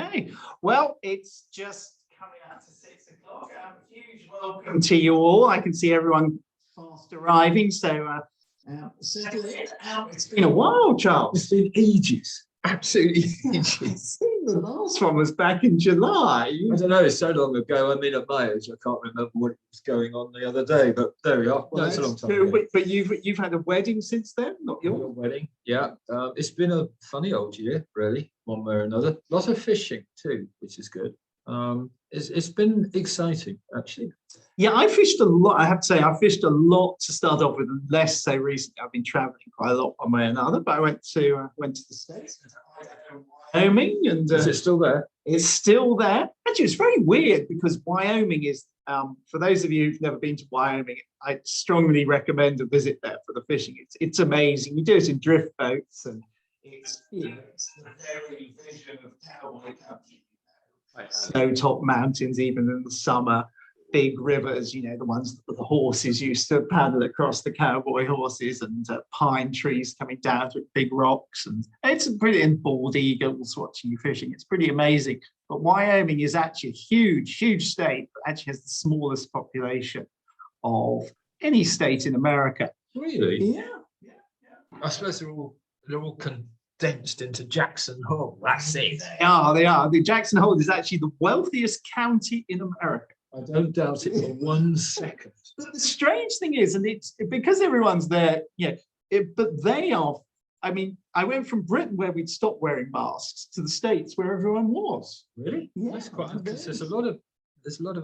Okay, well, it's just coming out to 6 o'clock. A huge welcome to you all. I can see everyone fast arriving, so settle in. It's been a while, Charles. It's been ages, absolutely ages. The last one was back in July. I don't know, it's so long ago. I'm in at my age, I can't remember what was going on the other day, but there we are. Well, no, it's a long time ago. But you've had a wedding since then, not your wedding. Yeah, it's been a funny old year, really, one way or another. A lot of fishing too, which is good. It's been exciting, actually. Yeah, I fished a lot. I have to say, I fished a lot to start off with. Less so recently. I've been traveling quite a lot one way or another. But I went to the States, Wyoming, and is it still there? It's still there. Actually, it's very weird because Wyoming is. For those of you who've never been to Wyoming, I strongly recommend a visit there for the fishing. It's amazing. You do it in drift boats, and it's it's the very vision of cowboy country. Snow-topped mountains, even in the summer, big rivers, the ones that the horses used to paddle across, the cowboy horses, and pine trees coming down with big rocks. And it's brilliant, bald eagles watching you fishing. It's pretty amazing. But Wyoming is actually a huge, huge state, but actually has the smallest population of any state in America. Really? Yeah. I suppose they're all condensed into Jackson Hole. That's it. They are. The Jackson Hole is actually the wealthiest county in America. I don't doubt it for 1 second. But the strange thing is, and it's because everyone's there, but they are. I mean, I went from Britain where we'd stopped wearing masks to the States where everyone was. Really? Yeah, that's quite because there's a lot of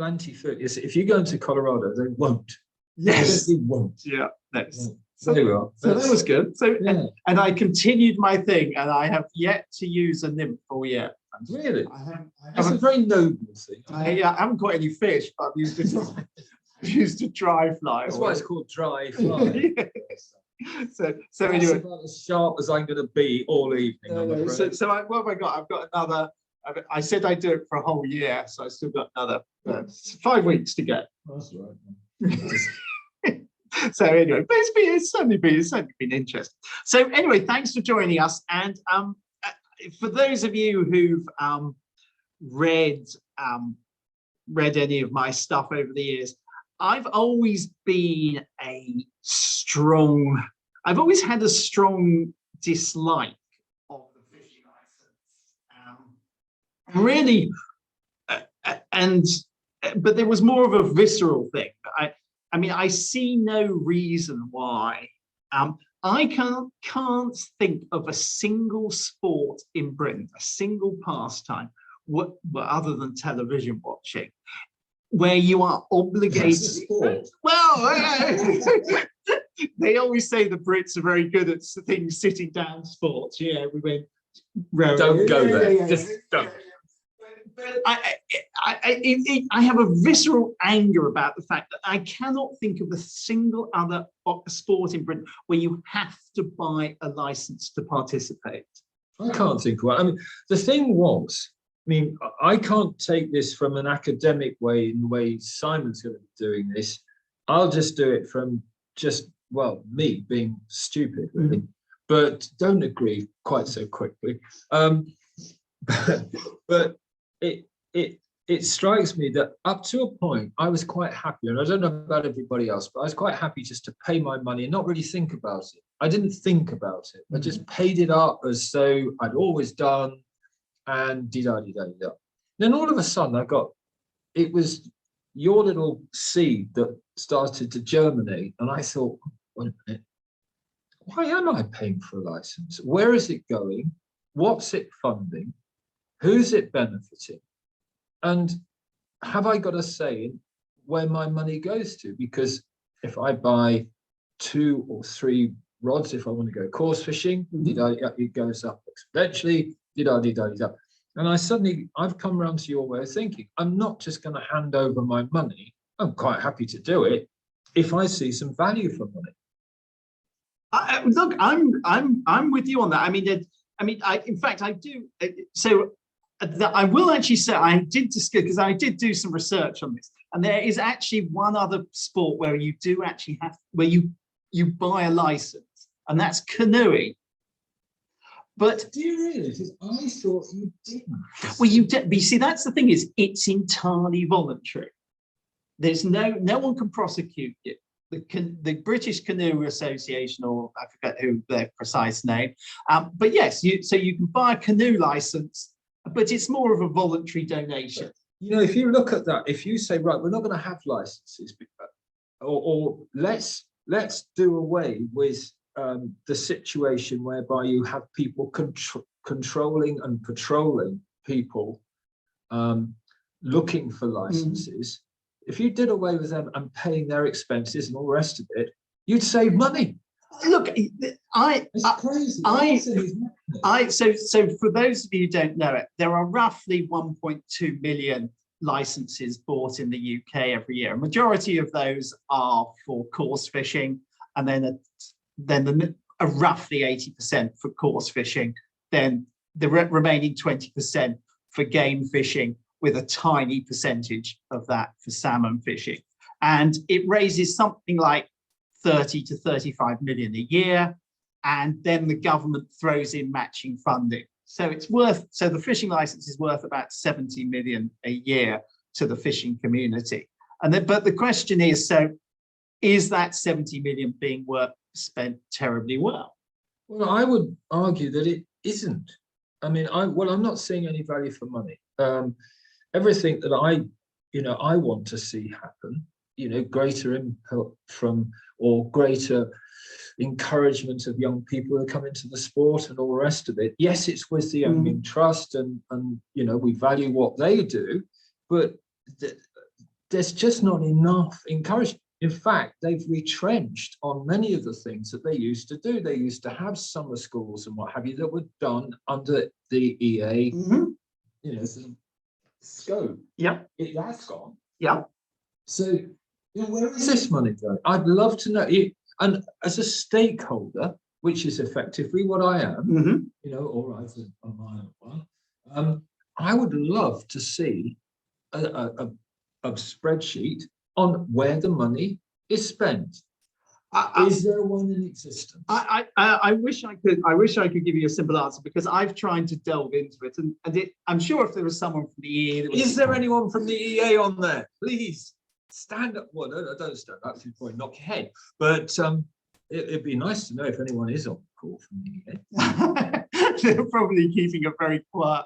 anti-food. If you go into Colorado, they won't. Yes, they won't. Yeah, no. So there we are. So that was good. So and I continued my thing, and I have yet to use a nymph yet. Really? That's a very noble thing. I haven't caught any fish, but I've used a dry fly. That's why it's called dry fly. So that's anyway, about as sharp as I'm going to be all evening. What have I got? I've got another. I said I'd do it for a whole year, so I still got another 5 weeks to go. That's right. So anyway, but it's certainly been interesting. So anyway, thanks for joining us. And for those of you who've read any of my stuff over the years, I've always had a strong dislike of the fishing license. Really, but there was more of a visceral thing. I mean, I see no reason why. I can't think of a single sport in Britain, a single pastime, other than television watching, where you are obligated. Well, they always say the Brits are very good at things sitting down sports. Yeah, we went. Don't go there. Just don't. But I have a visceral anger about the fact that I cannot think of a single other sport in Britain where you have to buy a license to participate. I can't think of one. I mean, the thing was, I can't take this from an academic way in the way Simon's going to be doing this. I'll just do it from me being stupid, really. But don't agree quite so quickly. But it strikes me that up to a point, I was quite happy, and I don't know about everybody else, but I was quite happy just to pay my money and not really think about it. I didn't think about it. I just paid it up as though I'd always done, and dee-da-dee-da-dee-da. Then all of a sudden, it was your little seed that started to germinate, and I thought, wait a minute, why am I paying for a license? Where is it going? What's it funding? Who's it benefiting? And have I got a say in where my money goes to? Because if I buy 2 or 3 rods, if I want to go course fishing, it goes up exponentially, and I've come around to your way of thinking. I'm not just going to hand over my money. I'm quite happy to do it if I see some value for money. Look, I'm with you on that. In fact, I do. So I will actually say I did discuss, because I did do some research on this, and there is actually one other sport where you do actually have, where you buy a license, and that's canoeing. But do you really? Because I thought you didn't. well, you see, that's the thing, is it's entirely voluntary. There's no one can prosecute you. The British Canoe Association, or I forget who their precise name, but yes, so you can buy a canoe license, but it's more of a voluntary donation. You know, if you look at that, if you say, right, we're not going to have licenses, or let's do away with the situation whereby you have people controlling and patrolling people looking for licenses. If you did away with them and paying their expenses and all the rest of it, you'd save money. Look, so for those of you who don't know it, there are roughly 1.2 million licenses bought in the UK every year. A majority of those are for coarse fishing, and then roughly 80% for coarse fishing, then the remaining 20% for game fishing, with a tiny percentage of that for salmon fishing. And it raises something like 30 to 35 million a year. And then the government throws in matching funding. So the fishing license is worth about 70 million a year to the fishing community. But the question is, so is that 70 million being spent terribly well? Well, I would argue that it isn't. I mean, I'm not seeing any value for money. Everything that I want to see happen, greater input from, or greater encouragement of young people to come into the sport and all the rest of it. Yes, it's with the Young Trust, and we value what they do, but there's just not enough encouragement. In fact, they've retrenched on many of the things that they used to do. They used to have summer schools and what have you that were done under the EA, scope. Yeah, that's gone. Yeah. So, where is this money going? I'd love to know. And as a stakeholder, which is effectively what I am, or as a minor one, I would love to see a spreadsheet on where the money is spent. Is there one in existence? I wish I could give you a simple answer, because I've tried to delve into it, and I'm sure if there was someone from the EA, is there anyone from the EA on there? Please stand up. Well, no, don't stand up. You'd probably knock your head. But it'd be nice to know if anyone is on the call from the EA. They're probably keeping a very quiet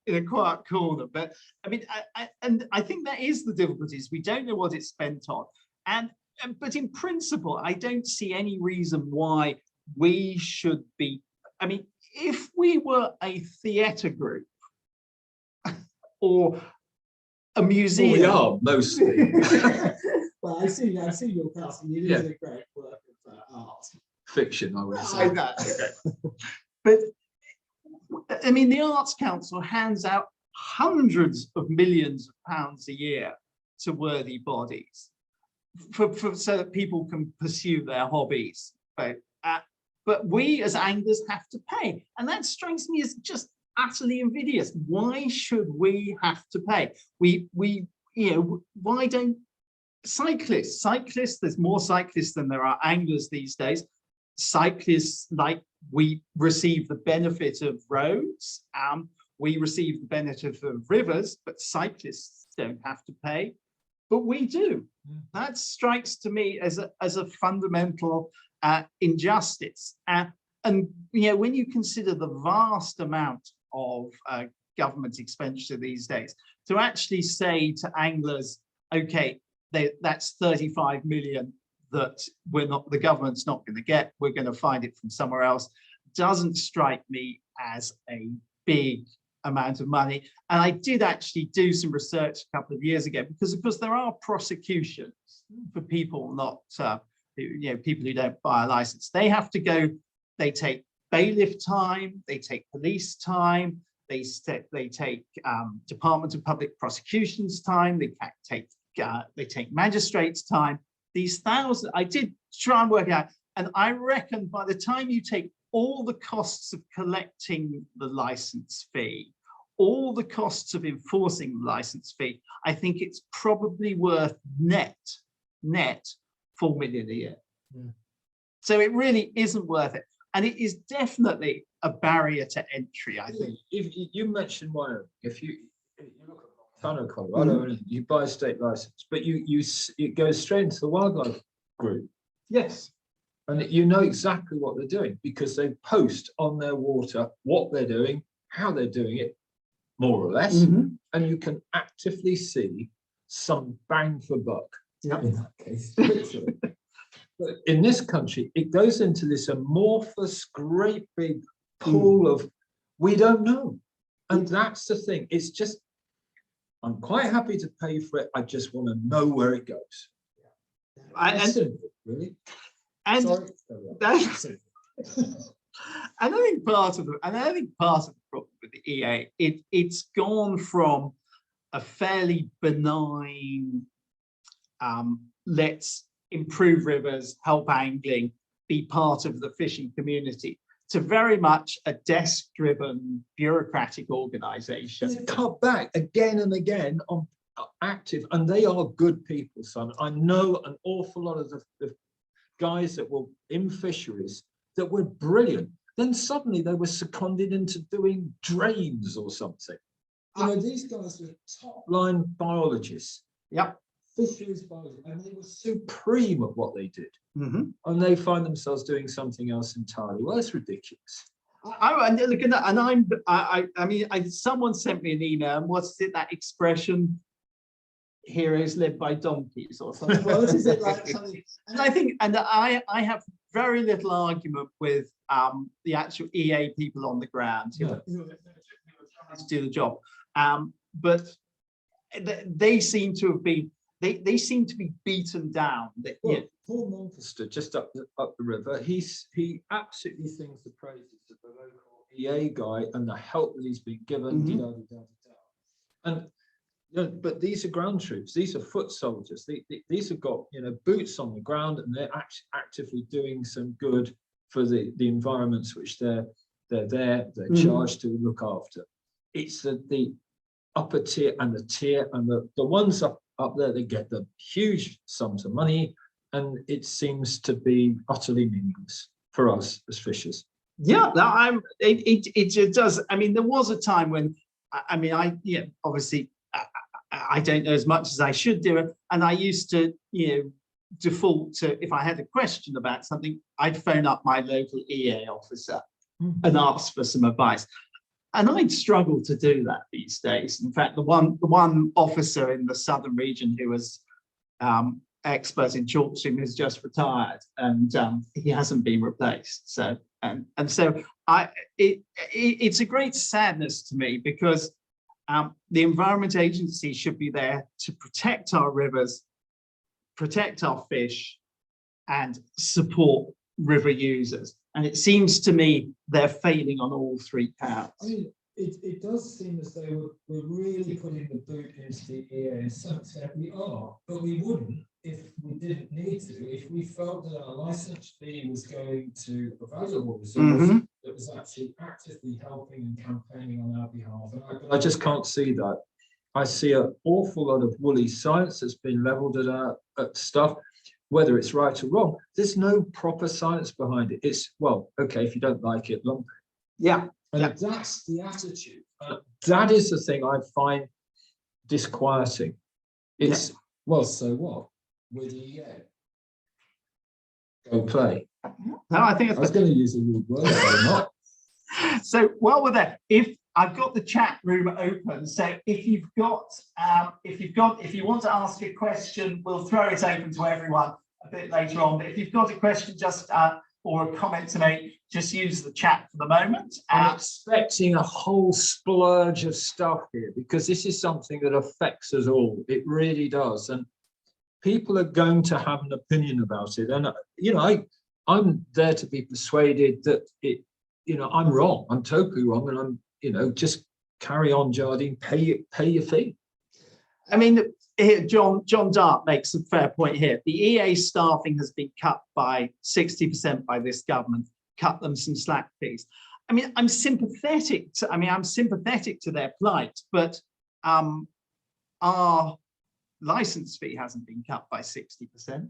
in a quiet corner. But I mean, I think that is the difficulties. We don't know what it's spent on, but in principle, I don't see any reason why we should be. I mean, if we were a theatre group or a museum, we are mostly. Well, I see your casting. It is a great work of art. Fiction, I would say. But I mean, the Arts Council hands out hundreds of millions of pounds a year to worthy bodies, so that people can pursue their hobbies. But we as anglers have to pay, and that strikes me as just utterly invidious. Why should we have to pay? Why don't cyclists? There's more cyclists than there are anglers these days. Cyclists, like, we receive the benefit of roads, we receive the benefit of rivers, but cyclists don't have to pay. But we do. That strikes to me as a fundamental injustice. And when you consider the vast amount of government expenditure these days, to actually say to anglers, okay, that's 35 million that the government's not going to get, we're going to find it from somewhere else, doesn't strike me as a big amount of money. And I did actually do some research a couple of years ago, because of course there are prosecutions for people people who don't buy a license. They have to go, they take bailiff time, they take police time, they take Department of Public Prosecutions time, they take magistrates time. These thousands, I did try and work out, and I reckon by the time you take all the costs of collecting the license fee, all the costs of enforcing the license fee, I think it's probably worth net 4 million a year. So it really isn't worth it. and it is definitely a barrier to entry, I think. If you mentioned Wyoming, if you look at Montana, Colorado, you buy a state license, but it goes straight into the wildlife group. Yes. And you know exactly what they're doing because they post on their water what they're doing, how they're doing it, more or less, and you can actively see some bang for buck. Yeah. In that case, literally. But in this country, it goes into this amorphous, great big pool of we don't know, and that's the thing. It's just I'm quite happy to pay for it. I just want to know where it goes. Really. And sorry. that's, and I think part of the problem with the EA, it's gone from a fairly benign, let's improve rivers, help angling, be part of the fishing community, to very much a desk-driven bureaucratic organization. They cut back again and again on active, and they are good people, son. I know an awful lot of the guys that were in fisheries that were brilliant. Then suddenly they were seconded into doing drains or something. You know, these guys were top-line biologists. Yep. Fisheries biologists, and they were supreme at what they did. And they find themselves doing something else entirely. Well, it's ridiculous. And look at that, and I mean, someone sent me an email, and what's it, that expression? Heroes live by donkeys or something. Well, is it like something? And I think, and I have very little argument with the actual EA people on the ground who are trying to do the job, but they seem to have been they seem to be beaten down. Well, Paul Moncaster, just up the river, he absolutely sings the praises of the local EA guy and the help that he's been given. And but these are ground troops. These are foot soldiers. These have got boots on the ground, and they're actively doing some good for the environments which they're charged to look after. It's the upper tier and the ones up there that get the huge sums of money, and it seems to be utterly meaningless for us as fishers. Yeah, it does. I mean, there was a time when obviously I don't know as much as I should do, and I used to default to, if I had a question about something, I'd phone up my local EA officer and ask for some advice. And I'd struggle to do that these days. In fact, the one officer in the southern region who was expert in chalk stream has just retired, and he hasn't been replaced. So so it's a great sadness to me, because the Environment Agency should be there to protect our rivers, protect our fish, and support river users. And it seems to me they're failing on all three counts. I mean, it does seem as though we're really putting the boot into the ear in some extent. We are, but we wouldn't if we didn't need to. If we felt that our license fee was going to a valuable resource that was actually actively helping and campaigning on our behalf. And I just can't see that. I see an awful lot of woolly science that's been leveled at stuff. Whether it's right or wrong, there's no proper science behind it. It's, well, okay, if you don't like it, lump it. Yeah. And that's the attitude. That is the thing I find disquieting. It's, well, so what? With EA. Go play. No, I think I was going to use a rude word, but I'm not. So while we're there, if I've got the chat room open, so if you want to ask a question, we'll throw it open to everyone a bit later on. But if you've got a question or a comment to make, just use the chat for the moment. I'm expecting a whole splurge of stuff here, because this is something that affects us all. It really does, and people are going to have an opinion about it. And I'm there to be persuaded that I'm wrong. I'm totally wrong, and I'm just carry on, Jardine. Pay your fee. I mean, here, John Dart makes a fair point here. The EA staffing has been cut by 60% by this government. Cut them some slack fees. I mean, I'm sympathetic to their plight, but our license fee hasn't been cut by 60%.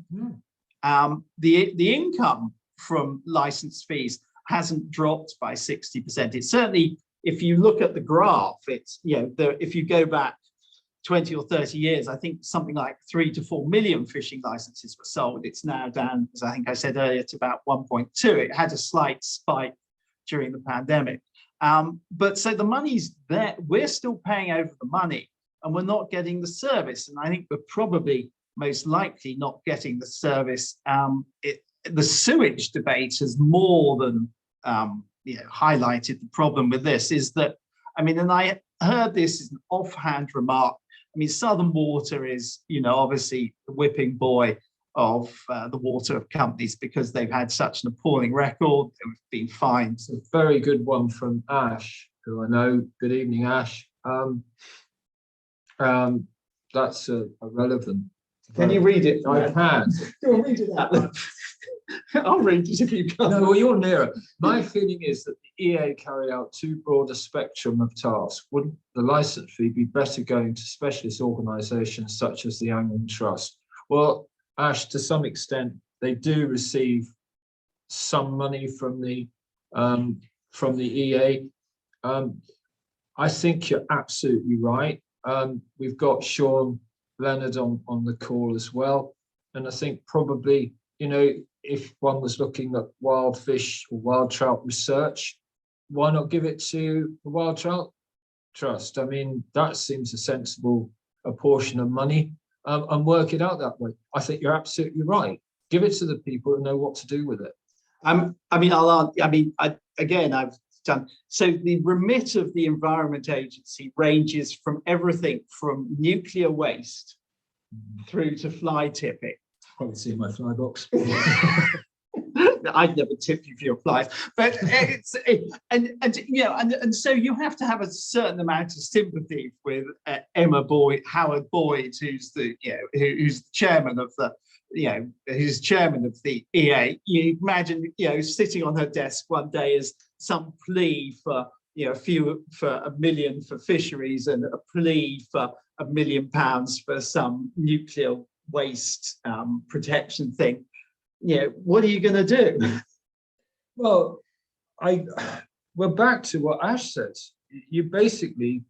The income from license fees hasn't dropped by 60%. It's certainly, if you look at the graph, it's, if you go back 20 or 30 years, I think something like 3 to 4 million fishing licenses were sold. It's now down, as I think I said earlier, to about 1.2. It had a slight spike during the pandemic. But so the money's there. We're still paying over the money and we're not getting the service. And I think we're probably most likely not getting the service. The sewage debate has more than highlighted the problem with this, is that, I mean, and I heard this as an offhand remark. I mean, Southern Water is, obviously the whipping boy of the water companies because they've had such an appalling record. They've been fined. It's a very good one from Ash, who I know. Good evening, Ash. That's a relevant. Can you read it? I can. Go on, read it out. I'll read it if you can. No, well, you're nearer. My feeling is that the EA carry out too broad a spectrum of tasks. Wouldn't the license fee be better going to specialist organisations such as the Angling Trust? Well, Ash, to some extent, they do receive some money from the EA. I think you're absolutely right. We've got Sean Leonard on the call as well, and I think probably, if one was looking at wild fish or wild trout research, why not give it to the Wild Trout Trust? I mean, that seems a sensible portion of money, and work it out that way. I think you're absolutely right. Give it to the people who know what to do with it. I've done. So the remit of the Environment Agency ranges from everything from nuclear waste through to fly tipping. Probably see my fly box. I'd never tip you for your flies, but so you have to have a certain amount of sympathy with Howard Boyd, who's the chairman of the who's chairman of the EA. You imagine sitting on her desk one day as some plea for for $1 million for fisheries and a plea for £1 million for some nuclear waste protection thing. What are you going to do? Well, we're back to what Ash says. You basically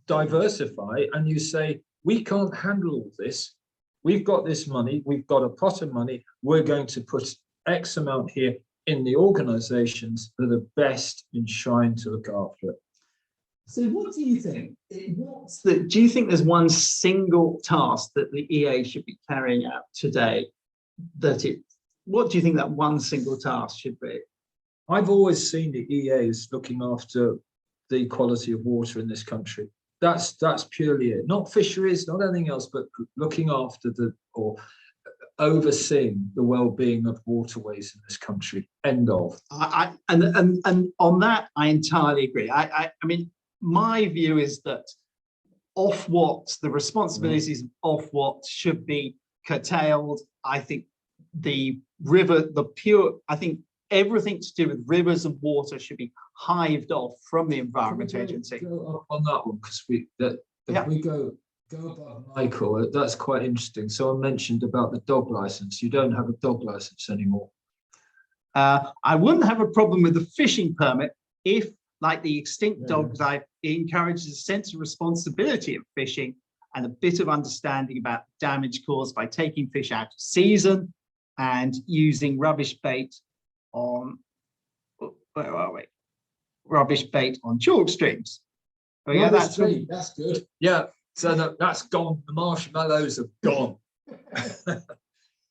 diversify and you say, we can't handle all this. We've got this money. We've got a pot of money. We're going to put X amount here in the organizations that are best enshrined to look after it. So what do you think? Do you think there's one single task that the EA should be carrying out today? What do you think that one single task should be? I've always seen the EA as looking after the quality of water in this country. That's purely it. Not fisheries, not anything else, but looking after or overseeing the well-being of waterways in this country. End of. And on that, I entirely agree. I mean, my view is that the responsibilities of what should be curtailed. I think I think everything to do with rivers and water should be hived off from the Environment Agency. Go up on that one, because we go above Michael, that's quite interesting. Someone mentioned about the dog license. You don't have a dog license anymore. I wouldn't have a problem with the fishing permit if, like the extinct dogs, it encourages a sense of responsibility of fishing and a bit of understanding about damage caused by taking fish out of season and using rubbish bait on, where are we? Rubbish bait on chalk streams. Oh, yeah, that's good. Yeah, so that's gone. The marshmallows have gone.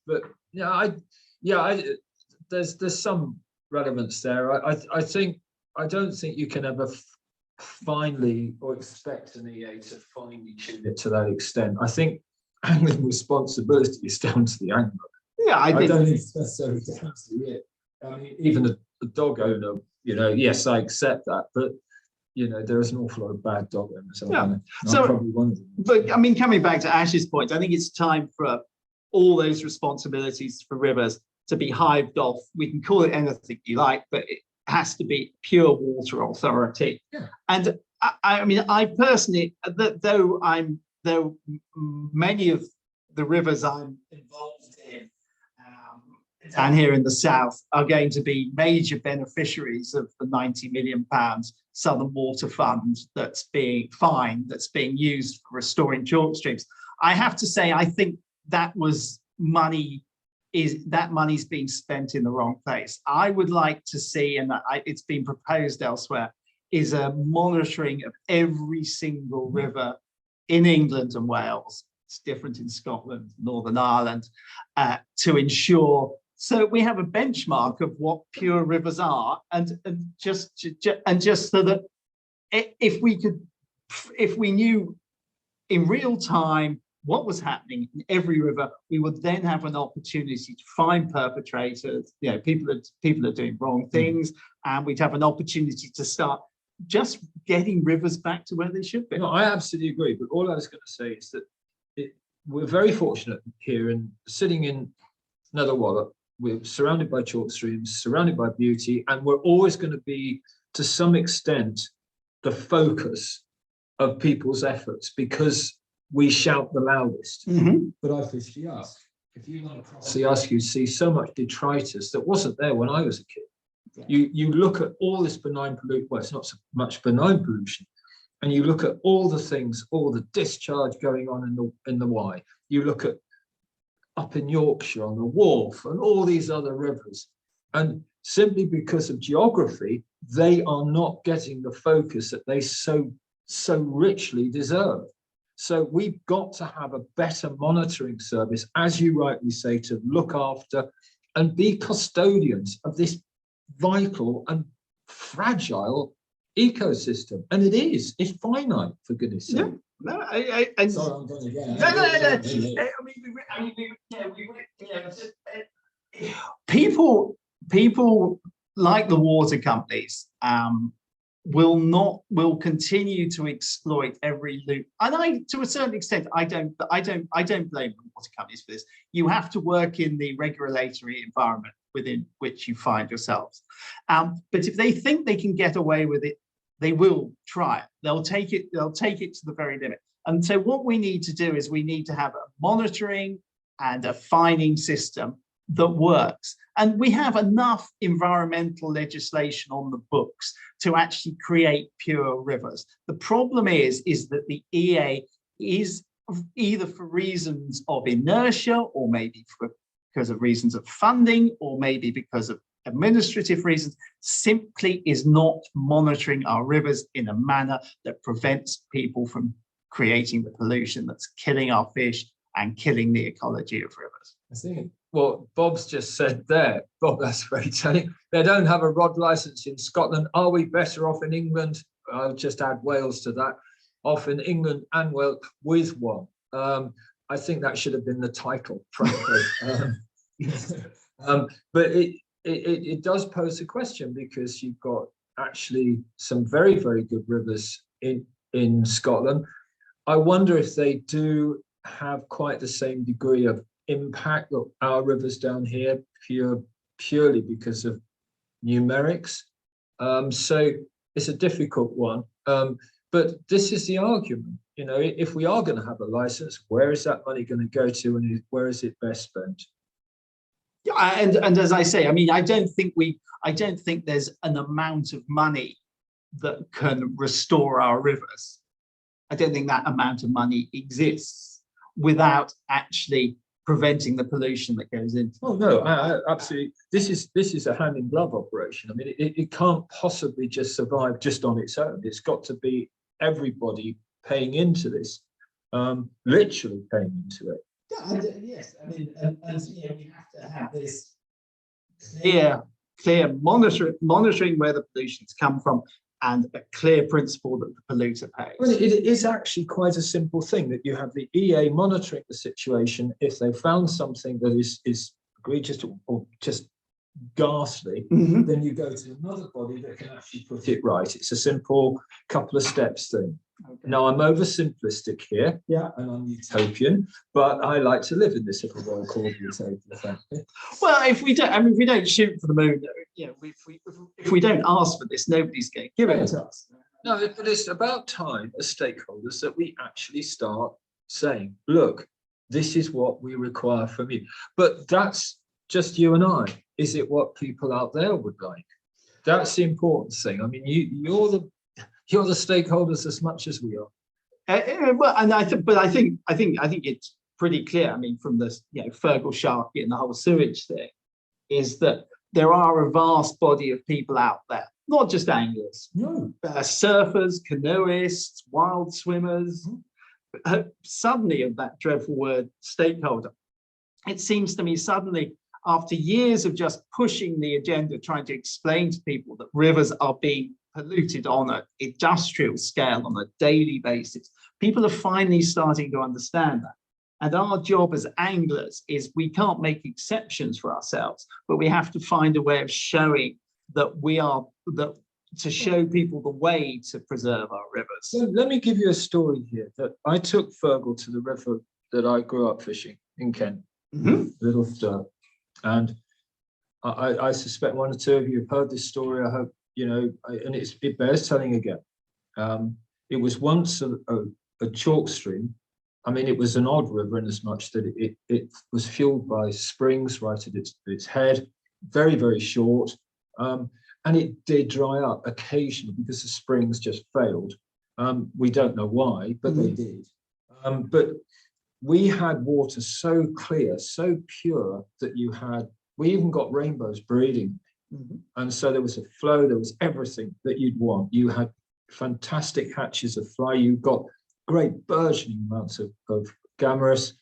But there's some relevance there. I don't think you can ever finally or expect an EA to finely tune it to that extent. I think angling responsibility is down to the angler. Yeah, I don't think it's necessarily down to it. I mean, even a dog owner, yes, I accept that, but there is an awful lot of bad dog owners. Yeah. So probably one of them. But I mean, coming back to Ash's point, I think it's time for all those responsibilities for rivers to be hived off. We can call it anything you like, but it has to be pure water authority. Yeah. And I mean, I personally, though many of the rivers I'm involved in down here in the south are going to be major beneficiaries of the £90 million Southern Water Fund that's being used for restoring chalk streams. I have to say, I think that money's being spent in the wrong place. I would like to see, and it's been proposed elsewhere, is a monitoring of every single river in England and Wales. It's different in Scotland, Northern Ireland, to ensure. So we have a benchmark of what pure rivers are, and just so that if we knew in real time what was happening in every river, we would then have an opportunity to find perpetrators. You know, people are doing wrong things, and we'd have an opportunity to start just getting rivers back to where they should be. No, I absolutely agree. But all I was going to say is that we're very fortunate here, and sitting in Nether Wallop, we're surrounded by chalk streams, surrounded by beauty, and we're always going to be, to some extent, the focus of people's efforts because we shout the loudest. But I fish the Usk. If you run across the Usk, you see so much detritus that wasn't there when I was a kid. You look at all this benign pollution, well, it's not so much benign pollution, and you look at all the things, all the discharge going on in the Wye. You look at up in Yorkshire on the Wharfe and all these other rivers, and simply because of geography, they are not getting the focus that they so richly deserve. So we've got to have a better monitoring service, as you rightly say, to look after and be custodians of this vital and fragile ecosystem. And it's finite, for goodness sake. Yeah. No, sorry, I'm going again. People like the water companies will continue to exploit every loop, and to a certain extent, I don't blame the water companies for this. You have to work in the regulatory environment within which you find yourselves. But if they think they can get away with it, they will try it. They'll take it to the very limit. And so what we need to do is we need to have a monitoring and a fining system that works. And we have enough environmental legislation on the books to actually create pure rivers. The problem is that the EA is, either for reasons of inertia, or maybe because of reasons of funding, or maybe because of administrative reasons, simply is not monitoring our rivers in a manner that prevents people from creating the pollution that's killing our fish and killing the ecology of rivers. I think what Bob's just said there, Bob, that's very telling. They don't have a rod license in Scotland. Are we better off in England? I'll just add Wales to that. Off in England and Wales with one. I think that should have been the title, frankly. But it does pose a question, because you've got actually some very, very good rivers in Scotland. I wonder if they do have quite the same degree of impact that our rivers down here, purely because of numerics. So it's a difficult one. But this is the argument. You know, if we are going to have a license, where is that money going to go to, and where is it best spent? Yeah, and as I say, I mean, I don't think there's an amount of money that can restore our rivers. I don't think that amount of money exists without actually preventing the pollution that goes into. Oh no, I absolutely. This is a hand in glove operation. I mean, it can't possibly just survive just on its own. It's got to be everybody paying into this, literally paying into it. Yeah, yes, I mean, and you know, we have to have this clear monitoring where the pollutions come from, and a clear principle that the polluter pays. Well, it is actually quite a simple thing that you have the EA monitoring the situation. If they found something that is egregious or just ghastly, then you go to another body that can actually put it right. It's a simple couple of steps thing. Okay. Now, I'm oversimplistic here, and I'm utopian, but I like to live in this little world called utopia, frankly. Well, if we don't shoot for the moon, you know, if we don't ask for this, nobody's going to give it to us. No, but it's about time as stakeholders that we actually start saying, look, this is what we require from you. But that's just you and I? Is it what people out there would like? That's the important thing. I mean, you're the stakeholders as much as we are. Well, and I think it's pretty clear. I mean, from the Fergal Sharkey and the whole sewage thing, is that there are a vast body of people out there, not just anglers, surfers, canoeists, wild swimmers. Suddenly, of that dreadful word, stakeholder, it seems to me suddenly, after years of just pushing the agenda, trying to explain to people that rivers are being polluted on an industrial scale on a daily basis, people are finally starting to understand that. And our job as anglers is we can't make exceptions for ourselves, but we have to find a way of showing that to show people the way to preserve our rivers. So let me give you a story here that I took Fergal to the river that I grew up fishing in Kent, Little Stir. And I suspect one or two of you have heard this story. I hope, and it bears telling again. It was once a chalk stream. I mean, it was an odd river in as much that it was fueled by springs right at its head, very, very short. And it did dry up occasionally because the springs just failed. We don't know why, but they did. But we had water so clear, so pure that we even got rainbows breeding. And so there was a flow, there was everything that you'd want. You had fantastic hatches of fly, you got great burgeoning amounts of gammarus.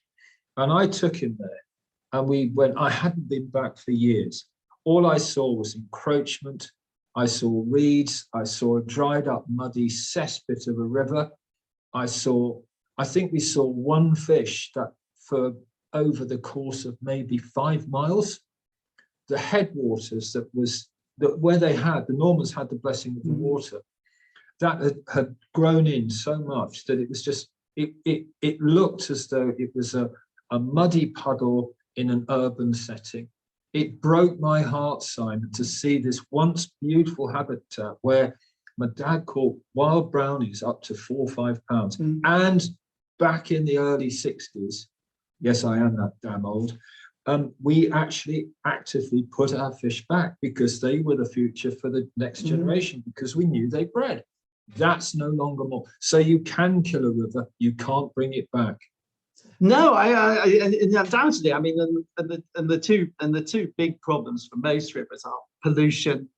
And I took him there and we went, I hadn't been back for years. All I saw was encroachment. I saw reeds. I saw a dried up, muddy cesspit of a river. I think we saw one fish that for over the course of maybe 5 miles, the headwaters where the Normans had the blessing of the water, that had grown in so much that it was just, it looked as though it was a muddy puddle in an urban setting. It broke my heart, Simon, to see this once beautiful habitat where my dad caught wild brownies up to 4 or 5 pounds. And back in the early 60s, yes, I am that damn old, we actually actively put our fish back because they were the future for the next generation, because we knew they bred. That's no longer more. So you can kill a river, you can't bring it back. No, and undoubtedly. I mean, and the two big problems for most rivers are pollution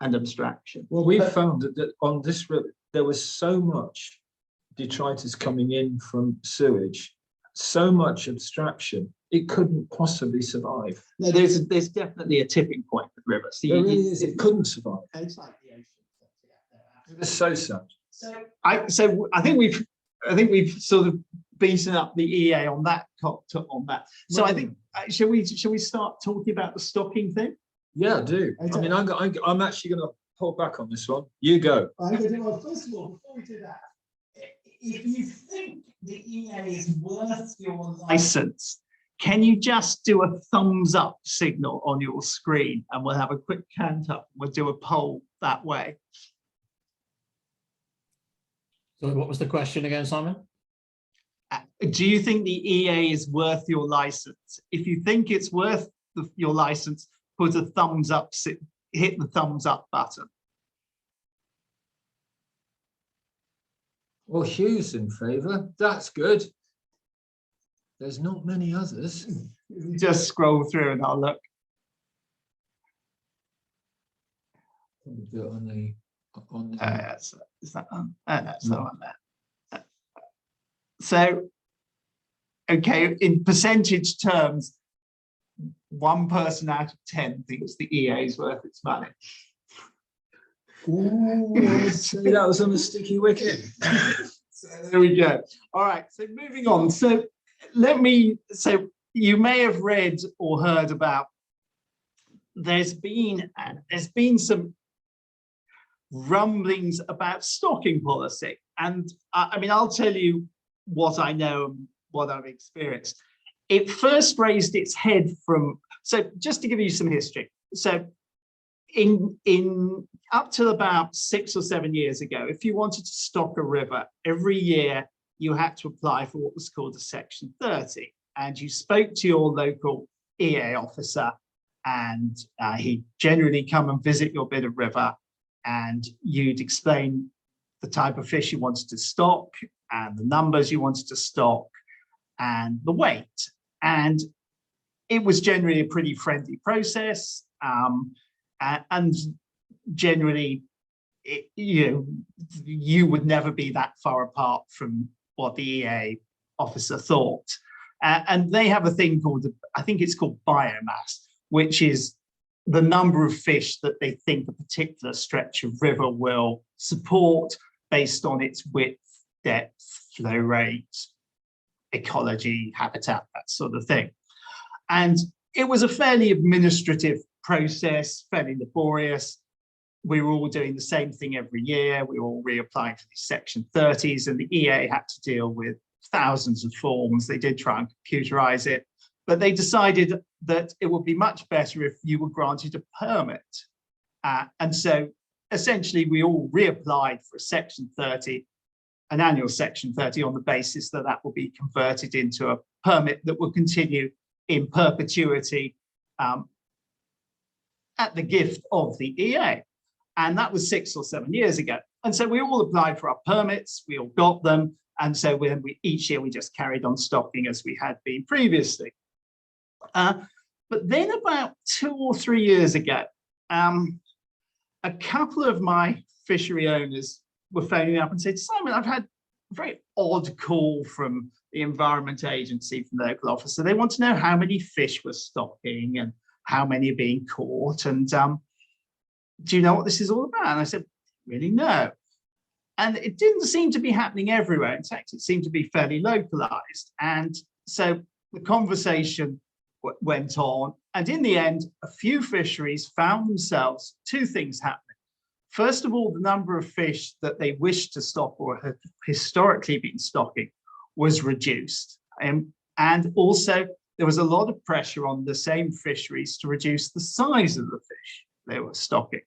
and abstraction. Well, we found that on this river there was so much detritus coming in from sewage, so much abstraction, it couldn't possibly survive. No, there's definitely a tipping point with rivers. There really is. It couldn't survive. It's like the ocean. It's so sad. So I think we've sort of beaten up the EA on that. So I think shall we start talking about the stocking thing? Yeah, I do. I mean, I'm actually going to pull back on this one. You go. I'm going to do, well, first of all, before we do that, if you think the EA is worth your license, can you just do a thumbs up signal on your screen and we'll have a quick count up. We'll do a poll that way. So what was the question again, Simon? Do you think the EA is worth your license? If you think it's worth your license, put a thumbs up, hit the thumbs up button. Well, Hugh's in favour. That's good. There's not many others. Just scroll through and I'll look. Do it on the is that on? That's not on there. So, okay, in percentage terms, 1 person out of 10 thinks the EA is worth its money. Ooh, say that was on a sticky wicket. So there we go. All right, so moving on. So you may have read or heard about, there's been some rumblings about stocking policy. And I mean, I'll tell you what I know and what I've experienced. It first raised its head so just to give you some history. So in up to about 6 or 7 years ago, if you wanted to stock a river, every year you had to apply for what was called a Section 30. And you spoke to your local EA officer and he'd generally come and visit your bit of river, and you'd explain the type of fish you wanted to stock and the numbers you wanted to stock and the weight. And it was generally a pretty friendly process. And generally, you would never be that far apart from what the EA officer thought. And they have a thing called, I think it's called biomass, which is the number of fish that they think a particular stretch of river will support based on its width, depth, flow rate, ecology, habitat, that sort of thing. And it was a fairly administrative process, fairly laborious. We were all doing the same thing every year. We were all reapplying for these Section 30s, and the EA had to deal with thousands of forms. They did try and computerize it, but they decided that it would be much better if you were granted a permit. And so essentially we all reapplied for a Section 30, an annual Section 30, on the basis that that will be converted into a permit that will continue in perpetuity at the gift of the EA. And that was 6 or 7 years ago. And so we all applied for our permits, we all got them. And so each year we just carried on stocking as we had been previously. But then about 2 or 3 years ago, a couple of my fishery owners were phoning up and said, Simon, I've had a very odd call from the Environment Agency, from the local officer. They want to know how many fish we're stocking and how many are being caught. And do you know what this is all about? And I said, really, no. And it didn't seem to be happening everywhere. In fact, it seemed to be fairly localized. And so the conversation went on. And in the end, a few fisheries found themselves 2 things happening. First of all, the number of fish that they wished to stock or had historically been stocking was reduced. And also, there was a lot of pressure on the same fisheries to reduce the size of the fish they were stocking.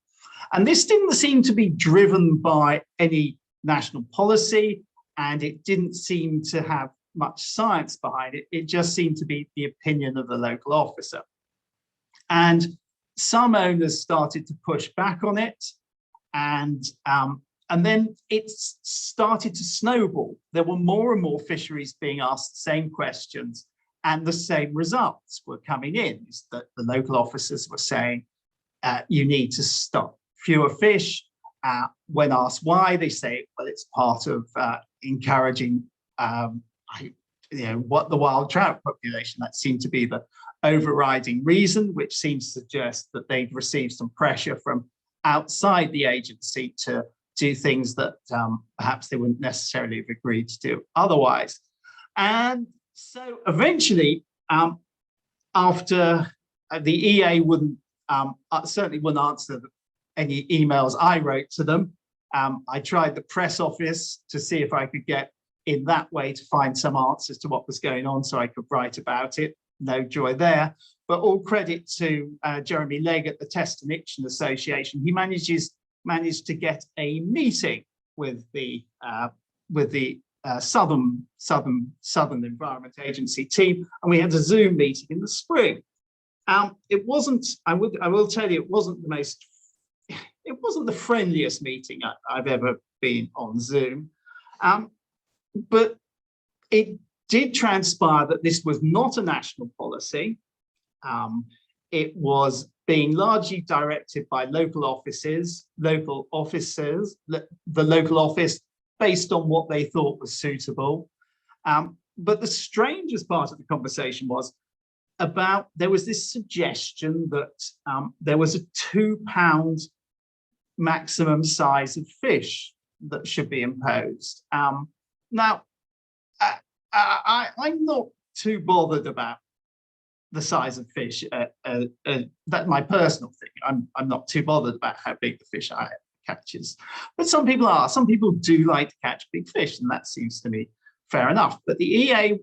And this didn't seem to be driven by any national policy, and it didn't seem to have much science behind it. It just seemed to be the opinion of the local officer. And some owners started to push back on it, and then it started to snowball. There were more and more fisheries being asked the same questions, and the same results were coming in. Is that the local officers were saying, you need to stock fewer fish. When asked why, they say, well, it's part of encouraging what the wild trout population. That seemed to be the overriding reason, which seems to suggest that they'd received some pressure from outside the agency to do things that perhaps they wouldn't necessarily have agreed to do otherwise. And so eventually, after the EA certainly wouldn't answer any emails I wrote to them, I tried the press office to see if I could get in that way to find some answers to what was going on so I could write about it. No joy there, but all credit to Jeremy Legg at the Test and Iction Association. He managed to get a meeting with the Southern Environment Agency team, and we had a Zoom meeting in the spring. It wasn't, I will tell you, it wasn't the friendliest meeting I've ever been on Zoom, but it did transpire that this was not a national policy. It was being largely directed by local offices, the local office, based on what they thought was suitable. But the strangest part of the conversation was there was this suggestion that there was a 2 pound maximum size of fish that should be imposed. Now, I'm not too bothered about the size of fish. That's my personal thing. I'm not too bothered about how big the fish catches. But some people are. Some people do like to catch big fish, and that seems to me fair enough. But the EA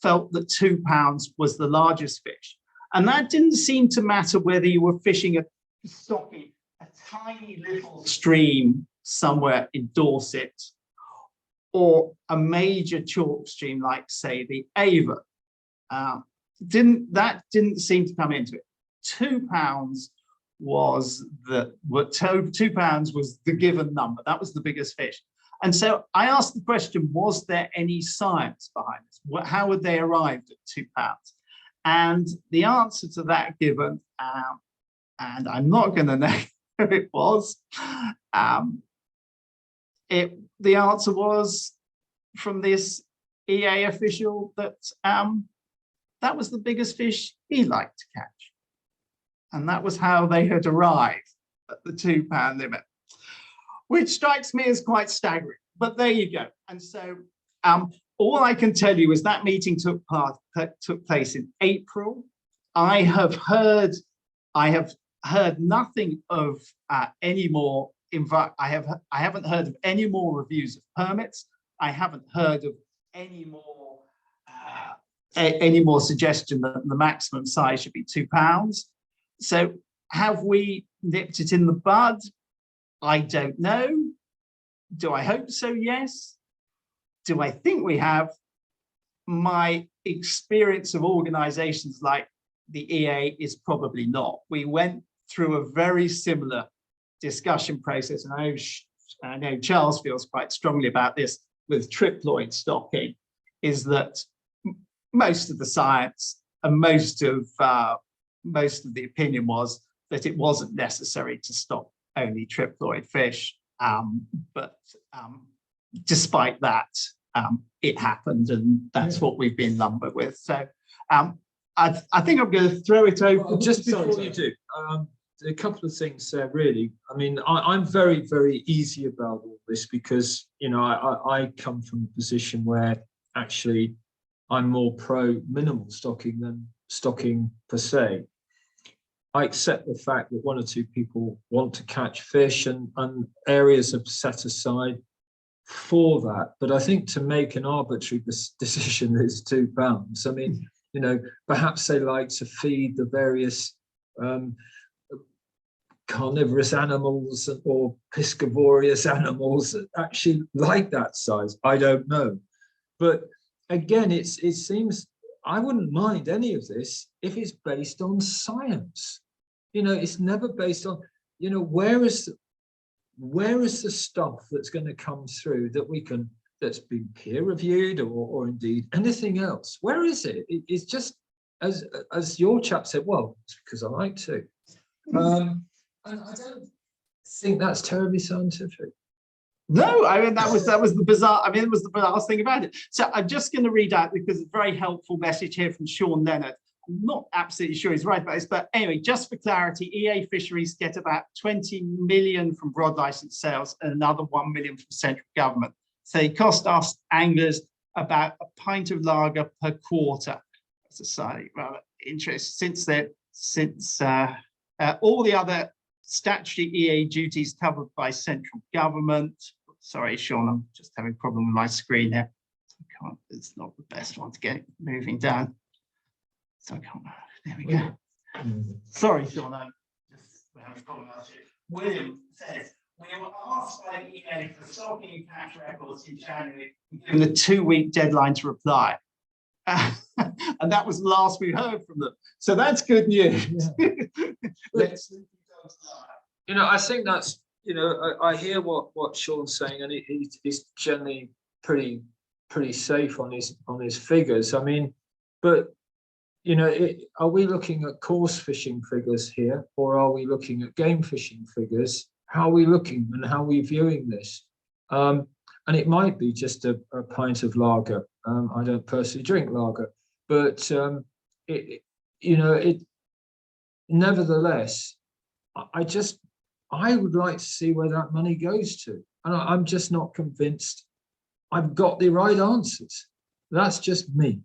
felt that 2 pounds was the largest fish. And that didn't seem to matter whether you were fishing stocking a tiny little stream somewhere in Dorset or a major chalk stream like, say, the Avon. That didn't seem to come into it. £2 was £2 was the given number. That was the biggest fish. And so I asked the question, was there any science behind this? How would they arrived at £2? And the answer to that given, and I'm not going to know who it was, the answer was from this EA official that that was the biggest fish he liked to catch. And that was how they had arrived at the £2 limit, which strikes me as quite staggering. But there you go. And so all I can tell you is that meeting took place in April. I have heard nothing of any more. I haven't heard of any more reviews of permits. I haven't heard of any more suggestion that the maximum size should be £2. So have we nipped it in the bud? I don't know. Do I hope so? Yes. Do I think we have? My experience of organizations like the EA is probably not. We went through a very similar discussion process, and I know Charles feels quite strongly about this with triploid stocking, is that most of the science and most of the opinion was that it wasn't necessary to stock only triploid fish. But despite that, it happened, and that's what we've been lumbered with. So I think I'm going to throw it over. Well, just before you do, a couple of things there, really. I mean, I'm very, very easy about all this because, you know, I come from a position where actually I'm more pro minimal stocking than stocking per se. I accept the fact that one or two people want to catch fish and areas are set aside for that. But I think to make an arbitrary decision that it's £2, I mean, you know, perhaps they like to feed the various carnivorous animals or piscivorous animals that actually like that size. I don't know. But again, it seems I wouldn't mind any of this if it's based on science. You know, it's never based on, you know, where is the stuff that's going to come through that we can, that's been peer reviewed or indeed anything else? Where is it? It's just, as your chap said, well, it's because I like to. And I don't think that's terribly scientific. No, I mean, that was the bizarre, I mean, it was the bizarre thing about it. So I'm just going to read out, because it's a very helpful message here from Sean Leonard. I'm not absolutely sure he's right about this, but anyway, just for clarity, EA fisheries get about 20 million from broad license sales and another 1 million from central government. So they cost us anglers about a pint of lager per quarter. That's a slightly rather interesting, since all the other statutory EA duties covered by central government. Sorry, Sean, I'm just having a problem with my screen here. I can't, it's not the best one to get moving down. So I can't, there we go. Sorry, Sean, I'm just having a problem with it. William says, we were asked by the EA for stocking and catch records in January, given a 2-week deadline to reply. And that was the last we heard from them. So that's good news. Yeah. You know, I think that's, you know, I hear what Sean's saying, and he's generally pretty safe on his figures. I mean, but you know, are we looking at coarse fishing figures here, or are we looking at game fishing figures? How are we looking, and how are we viewing this? And it might be just a pint of lager. I don't personally drink lager, but nevertheless, I would like to see where that money goes to. And I'm just not convinced I've got the right answers. That's just me.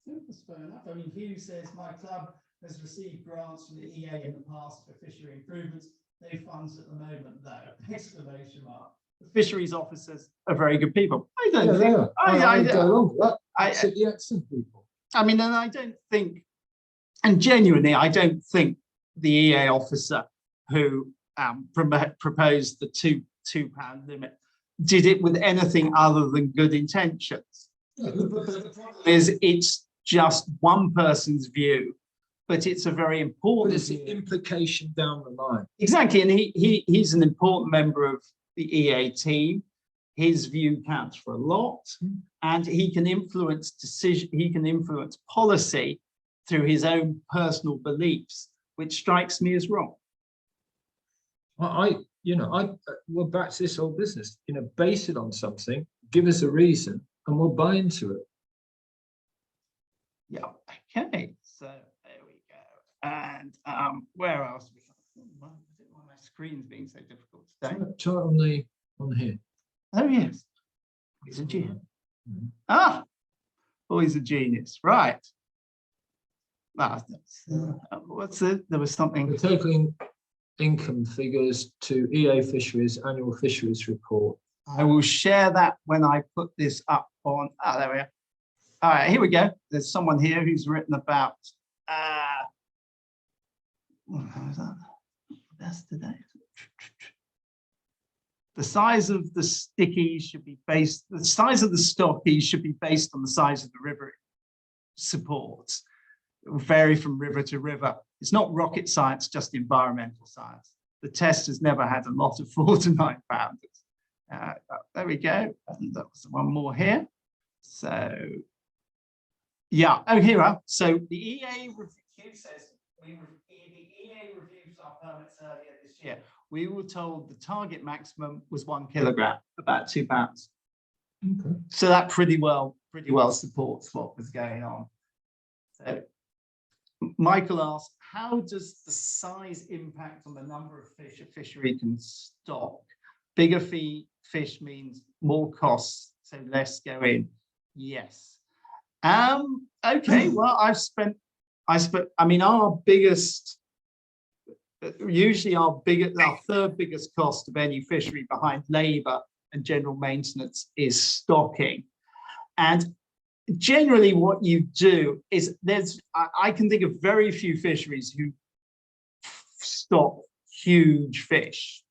That's fair enough. I mean, Hugh says, my club has received grants from the EA in the past for fishery improvements. No funds at the moment, though. Exclamation mark. The fisheries officers are very good people. I don't Yeah, think. they are. I go along with that. The excellent people. I mean, and I don't think, and genuinely, I don't think the EA officer who proposed the £2 limit did it with anything other than good intentions. The problem is, it's just one person's view but it's a very But important it's the implication down the line. exactly, and he's an important member of the EA team. His view counts for a lot, and he can influence decision. He can influence policy through his own personal beliefs, which strikes me as wrong. We're back to this whole business. Base it on something, give us a reason, and we'll buy into it. Yeah. Okay. So there we go. And where else? Why my screen's being so difficult today? Try it on here. Oh yes. He's a genius. Ah, oh, he's a genius. Right. What's it? There was something. The total income figures to EA Fisheries annual fisheries report. I will share that when I put this up on. Oh, there we are. All right, here we go. There's someone here who's written about. How is that? That's today. The size of the stickies should be based. The size of the stockies should be based on the size of the river it supports. It will vary from river to river. It's not rocket science, just environmental science. The test has never had a lot of 4 to 9 pounders. There we go. And that was one more here. So, yeah. Oh, here we are. So the EA review says the EA reviews our permits earlier this year. We were told the target maximum was 1 kilogram, about 2 pounds. Okay. So that pretty well supports what was going on. So Michael asked, how does the size impact on the number of fish a fishery can stock? Bigger fish means more costs, so less go in. Yes. Okay, well, I mean, our biggest, usually our third biggest cost of any fishery behind labor and general maintenance is stocking. And generally what you do is I can think of very few fisheries who stock huge fish.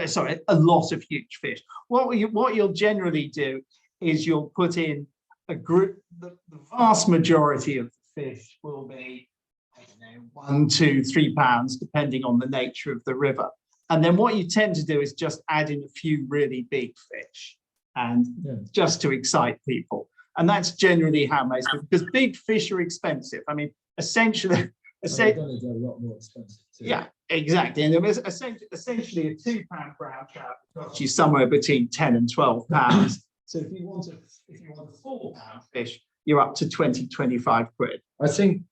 Sorry, a lot of huge fish. What you'll generally do is you'll put in a group. The vast majority of the fish will be, I don't know, 1, 2, 3 pounds, depending on the nature of the river. And then what you tend to do is just add in a few really big fish, and just to excite people. And that's generally how most, because big fish are expensive. I mean, essentially, They're a lot more expensive too. Yeah, exactly. And there was essentially a £2 brown trout costs you somewhere between 10 and 12 pounds. So if you want a £4 fish, you're up to 20, 25 quid. I think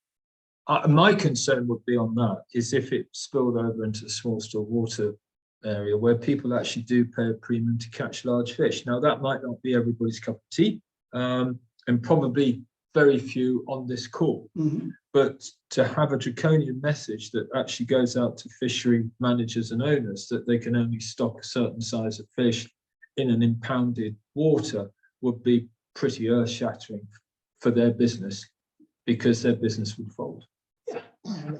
my concern would be on that is if it spilled over into the small still water area where people actually do pay a premium to catch large fish. Now that might not be everybody's cup of tea, and probably very few on this call. Mm-hmm. But to have a draconian message that actually goes out to fishery managers and owners that they can only stock a certain size of fish in an impounded water would be pretty earth-shattering for their business, because their business would fold. Yeah.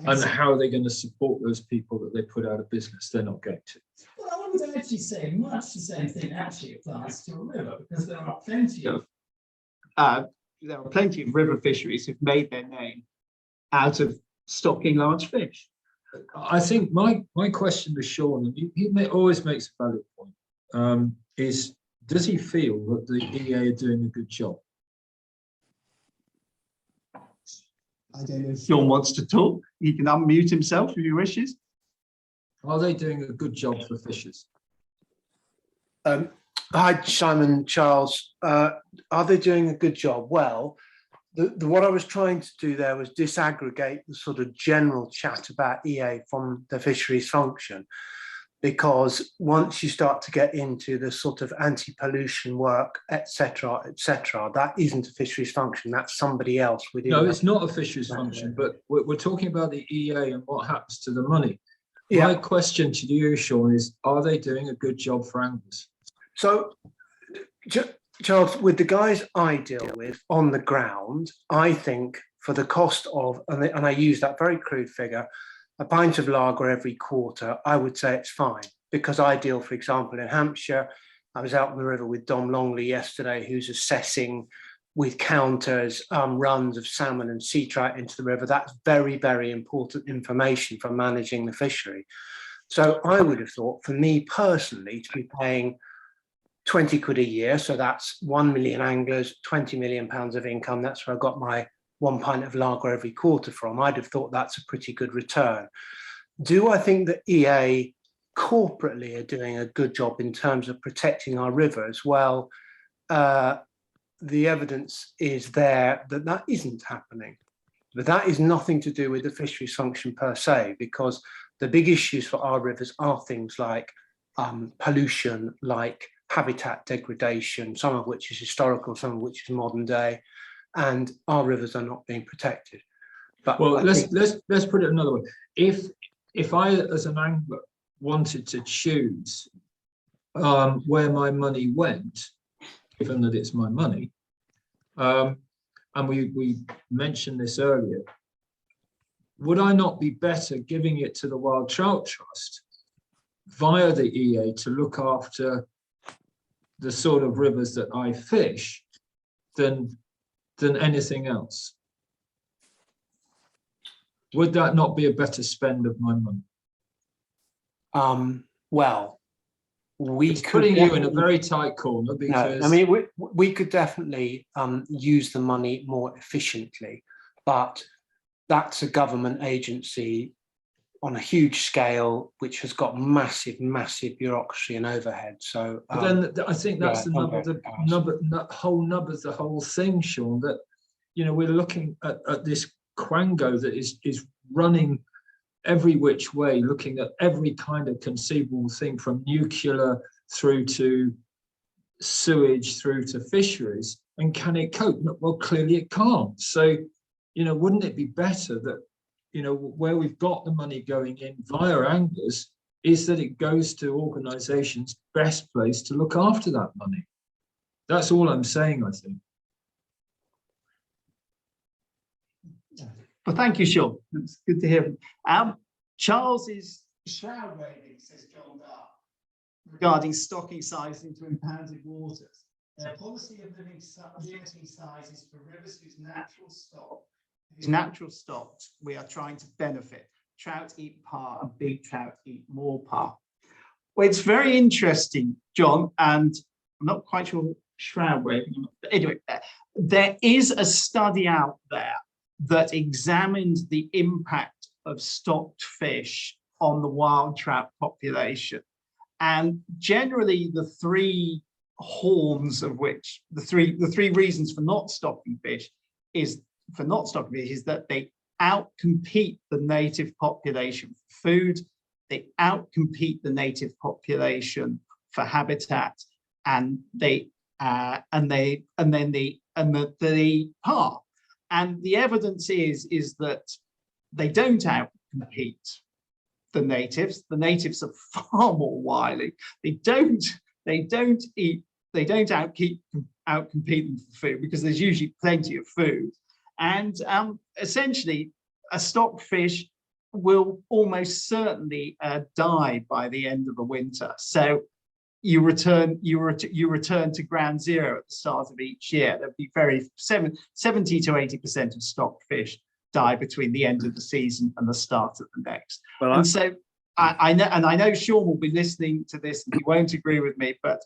And how are they going to support those people that they put out of business? They're not going to. Well, I would actually say much the same thing actually applies to a river, because there are plenty of river fisheries who've made their name out of stocking large fish. I think my question to Sean, and he always makes a valid point, is does he feel that the EA are doing a good job? I don't know. If Sean wants to talk, he can unmute himself if he wishes. Are they doing a good job for fishers? Hi, Simon, Charles. Are they doing a good job? Well, what I was trying to do there was disaggregate the sort of general chat about EA from the fisheries function, because once you start to get into the sort of anti-pollution work, etc., that isn't a fisheries function. That's somebody else within. No, it's not a fisheries function, but we're talking about the EA and what happens to the money. Yeah. My question to you, Sean, is are they doing a good job for anglers? So, Charles, with the guys I deal with on the ground, I think for the cost of, and I use that very crude figure, a pint of lager every quarter, I would say it's fine. Because I deal, for example, in Hampshire. I was out on the river with Dom Longley yesterday, who's assessing with counters, runs of salmon and sea trout into the river. That's very, very important information for managing the fishery. So I would have thought, for me personally, to be paying 20 quid a year, so that's 1 million anglers, 20 million pounds of income. That's where I got my 1 pint of lager every quarter from. I'd have thought that's a pretty good return. Do I think that EA corporately are doing a good job in terms of protecting our rivers? Well, the evidence is there that that isn't happening. But that is nothing to do with the fisheries function per se, because the big issues for our rivers are things like pollution, like habitat degradation, some of which is historical, some of which is modern day, and our rivers are not being protected. But well, let's put it another way. If I, as an angler, wanted to choose where my money went, given that it's my money, and we mentioned this earlier, would I not be better giving it to the Wild Trout Trust via the EA to look after the sort of rivers that I fish than anything else? Would that not be a better spend of my money? Well, It's putting you in a very tight corner, because no, I mean, we could definitely use the money more efficiently, but that's a government agency on a huge scale, which has got massive bureaucracy and overhead. So but then I think that's the whole thing, Sean, that, you know, we're looking at this quango that is running every which way, looking at every kind of conceivable thing, from nuclear through to sewage through to fisheries. And can it cope? Well, clearly it can't. So, you know, wouldn't it be better that, you know, where we've got the money going in via anglers, is that it goes to organisations best placed to look after that money? That's all I'm saying, I think. Well, thank you, Sean. It's good to hear. Charles's shroud waving, says John Dart, regarding stocking size into impounded waters. Their policy of limiting sizes for rivers whose natural stocks we are trying to benefit. Trout eat par and big trout eat more par. Well, it's very interesting, John, and I'm not quite sure shroud waving. But anyway, there is a study out there that examined the impact of stocked fish on the wild trout population. And generally the three horns of which, the three reasons for not stocking fish is that they outcompete the native population for food, they outcompete the native population for habitat, and the par. And the evidence is that they don't outcompete the natives. The natives are far more wily. They don't outcompete them for food, because there's usually plenty of food. And essentially, a stocked fish will almost certainly die by the end of the winter. So you return to ground zero at the start of each year. There'll be 70 to 80% of stocked fish die between the end of the season and the start of the next. Well, and so I know Sean will be listening to this and he won't agree with me, but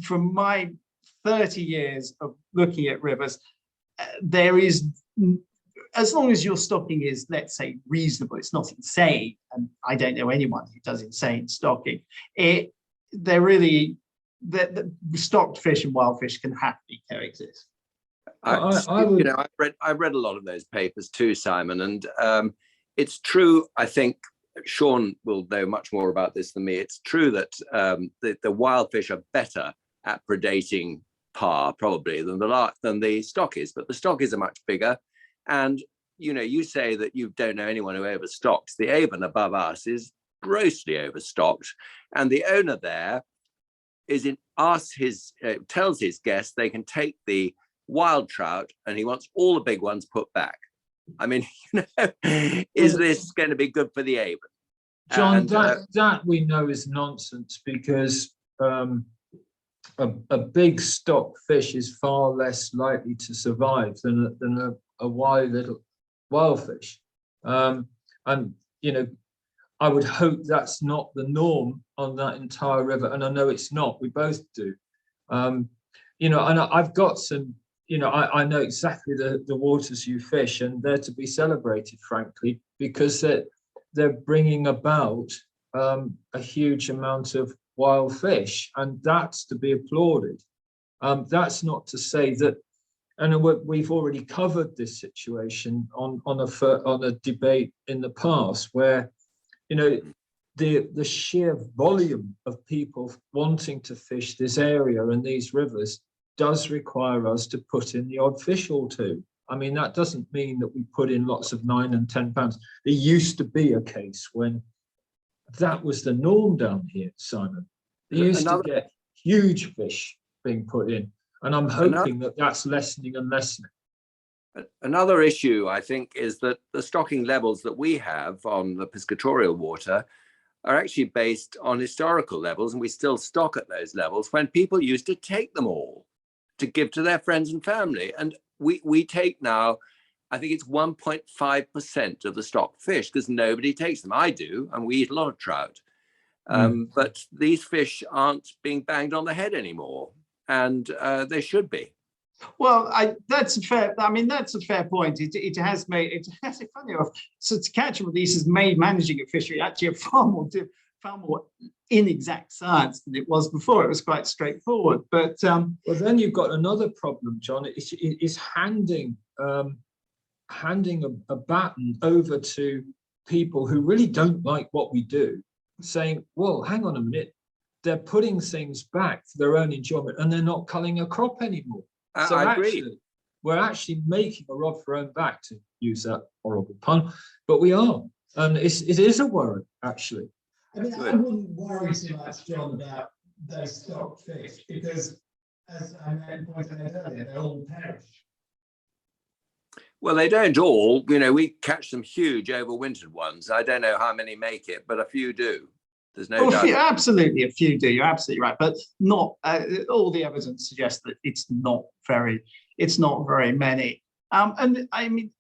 from my 30 years of looking at rivers, there is, as long as your stocking is, let's say, reasonable, it's not insane, and I don't know anyone who does insane stocking, the stocked fish and wild fish can happily coexist. I've read a lot of those papers too, Simon, and it's true. I think Sean will know much more about this than me. It's true that the wild fish are better at predating par probably than the stockies, but the stockies are much bigger. And you say that you don't know anyone who overstocks. The Avon above us is grossly overstocked, and the owner there tells his guests they can take the wild trout, and he wants all the big ones put back. I mean, is this going to be good for the Avon? John, that we know is nonsense, because a big stock fish is far less likely to survive than a wild fish. And you know, I would hope that's not the norm on that entire river, and I know it's not. We both do. You know, and I've got some. You know, I know exactly the waters you fish, and they're to be celebrated, frankly, because they're bringing about a huge amount of wild fish, and that's to be applauded. That's not to say that, and we've already covered this situation on a debate in the past, where, you know, the sheer volume of people wanting to fish this area and these rivers does require us to put in the odd fish or two. I mean, that doesn't mean that we put in lots of 9 and 10 pounds. There used to be a case when that was the norm down here, Simon. They used to get huge fish being put in, and I'm hoping that that's lessening and lessening. Another issue, I think, is that the stocking levels that we have on the piscatorial water are actually based on historical levels, and we still stock at those levels when people used to take them all to give to their friends and family. And we take now, I think it's 1.5% of the stock fish, because nobody takes them. I do, and we eat a lot of trout. But these fish aren't being banged on the head anymore, and they should be. Well, that's a fair. I mean, that's a fair point. It has funny enough. So to catch them, this has made managing a fishery actually a far more inexact science than it was before. It was quite straightforward. But well, then you've got another problem, John. It's handing a baton over to people who really don't like what we do, saying, well, hang on a minute, they're putting things back for their own enjoyment and they're not culling a crop anymore. So I actually, agree. We're actually making a rod for our own back, to use that horrible pun, but we are. And it is a worry, actually. I mean, I wouldn't worry too much, John, about those stock fish, because as I pointed out earlier, they all perish. Well, they don't all. You know, we catch some huge overwintered ones. I don't know how many make it, but a few do. There's no doubt. Absolutely, a few do. You're absolutely right, but not all the evidence suggests that it's not very many. And I mean,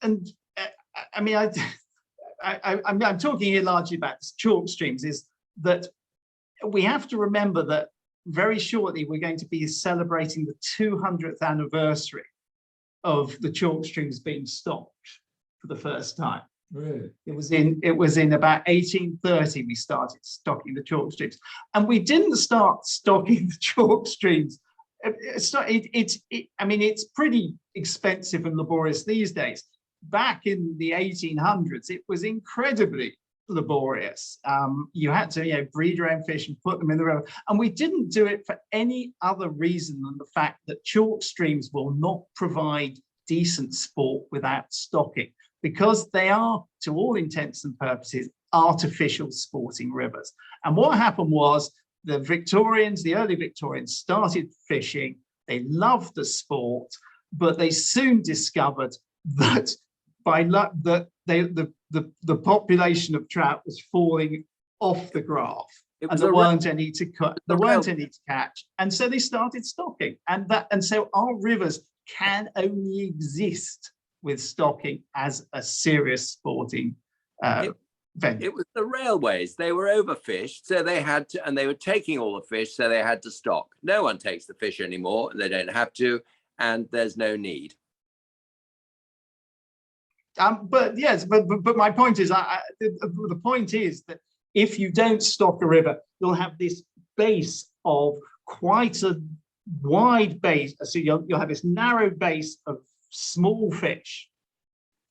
I'm talking here largely about chalk streams. Is that we have to remember that very shortly we're going to be celebrating the 200th anniversary of the chalk streams being stocked for the first time. Really? It was in about 1830 we started stocking the chalk streams, and we didn't start stocking the chalk streams. I mean, it's pretty expensive and laborious these days. Back in the 1800s, it was incredibly laborious. You had to, breed your own fish and put them in the river, and we didn't do it for any other reason than the fact that chalk streams will not provide decent sport without stocking, because they are, to all intents and purposes, artificial sporting rivers. And what happened was the early Victorians started fishing. They loved the sport, but they soon discovered that by luck that the population of trout was falling off the graph, and there weren't any to cut. There weren't any to catch, and so they started stocking. And so our rivers can only exist with stocking as a serious sporting venue. It was the railways. They were overfished, so they had to, and they were taking all the fish, so they had to stock. No one takes the fish anymore. They don't have to, and there's no need. But my point is, the point is that if you don't stock a river, you'll have this base of quite a wide base. So you'll have this narrow base of small fish,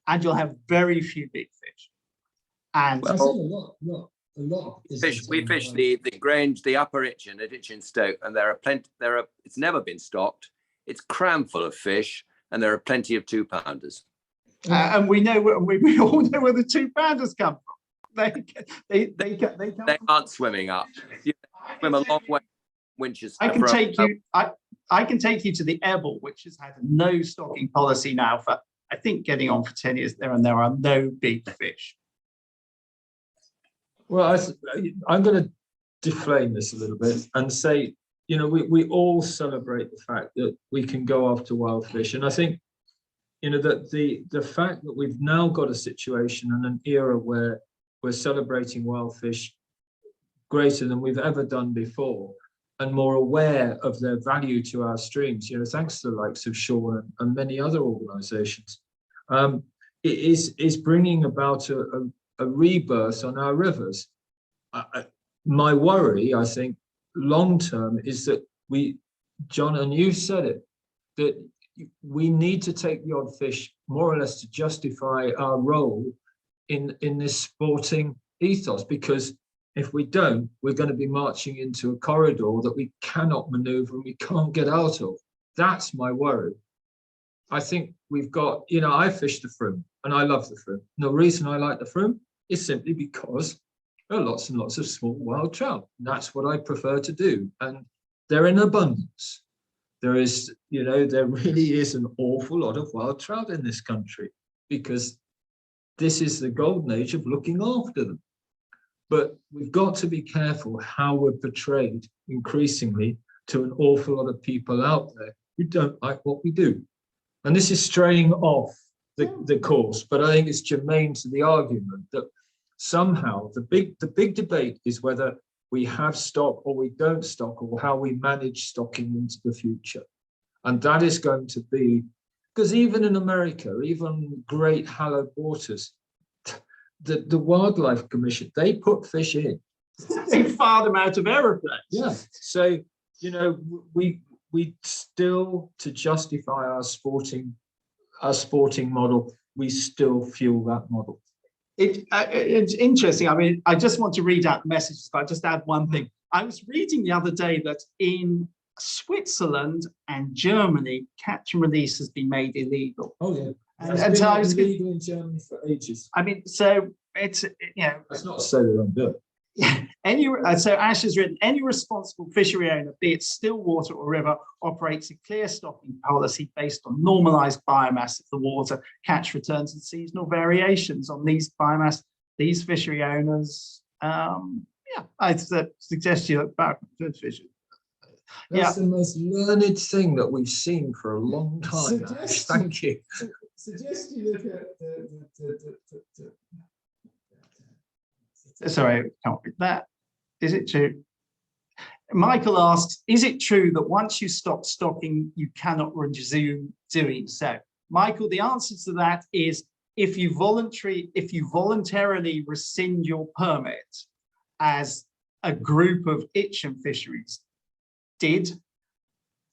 and you'll have very few big fish. And a lot. We fish the Grange, the Upper Itchen at Itchenstoke, and there are plenty. It's never been stocked. It's crammed full of fish, and there are plenty of 2-pounders. And we all know where the 2-pounders come from. They aren't swimming up. You swim a long way. Winchester. I can take you to the Ebble, which has had no stocking policy now for, I think, getting on for 10 years there, and there are no big fish. Well, I'm going to deflame this a little bit and say you know, we all celebrate the fact that we can go after wild fish. And I think, you know, that the fact that we've now got a situation and an era where we're celebrating wild fish greater than we've ever done before, and more aware of their value to our streams, you know, thanks to the likes of Sean and many other organizations, it is bringing about a rebirth on our rivers. My worry, I think, long term is that John, and you said it, that we need to take the odd fish more or less to justify our role in this sporting ethos, because if we don't, we're going to be marching into a corridor that we cannot maneuver and we can't get out of. That's my worry. I think we've got, you know, I fish the Froome and I love the Froome. The reason I like the Froome is simply because there are lots and lots of small wild trout. And that's what I prefer to do. And they're in abundance. There is, you know, there really is an awful lot of wild trout in this country, because this is the golden age of looking after them. But we've got to be careful how we're portrayed increasingly to an awful lot of people out there who don't like what we do. And this is straying off the course, but I think it's germane to the argument that somehow the big debate is whether we have stock or we don't stock, or how we manage stocking into the future. And that is going to be, because even in America, even great hallowed waters, the Wildlife Commission, they put fish in. They fire them out of aeroplanes. Yeah. So, you know, we still, to justify our sporting model, we still fuel that model. It's interesting. I mean, I just want to read out the messages, but I'll just add one thing. I was reading the other day that in Switzerland and Germany, catch and release has been made illegal. Oh, yeah. And so I was illegal in Germany for ages. I mean, so it's, you know, That's not to say they don't do it. So Ash has written, any responsible fishery owner, be it still water or river, operates a clear stocking policy based on normalized biomass of the water, catch returns and seasonal variations on these biomass. These fishery owners, I suggest you look back at fishing. That's the most learned thing that we've seen for a long time. Ash. Thank you. Suggest you look at Sorry, I can't read that. Is it true? Michael asks, is it true that once you stop stocking, you cannot resume doing so? Michael, the answer to that is if you voluntarily rescind your permit, as a group of Itchen fisheries did,